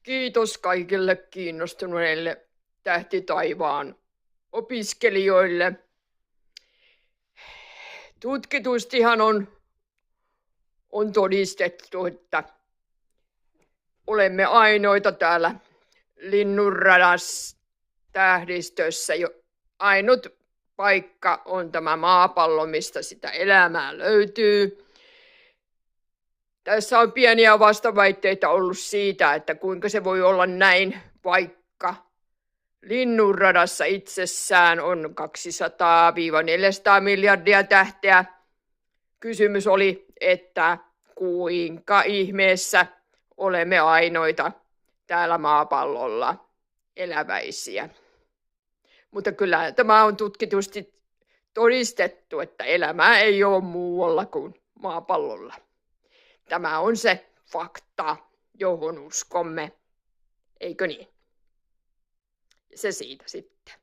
Kiitos kaikille kiinnostuneille Tähti taivaan opiskelijoille. Tutkitustihan on todistettu, että olemme ainoita täällä Linnunradas tähdistössä. Ainut paikka on tämä maapallo, mistä sitä elämää löytyy. Tässä on pieniä vastaväitteitä ollut siitä, että kuinka se voi olla näin, vaikka Linnunradassa itsessään on 200–400 miljardia tähteä. Kysymys oli, että kuinka ihmeessä olemme ainoita täällä maapallolla eläväisiä. Mutta kyllä tämä on tutkitusti todistettu, että elämää ei ole muualla kuin maapallolla. Tämä on se fakta, johon uskomme, eikö niin? Se siitä sitten.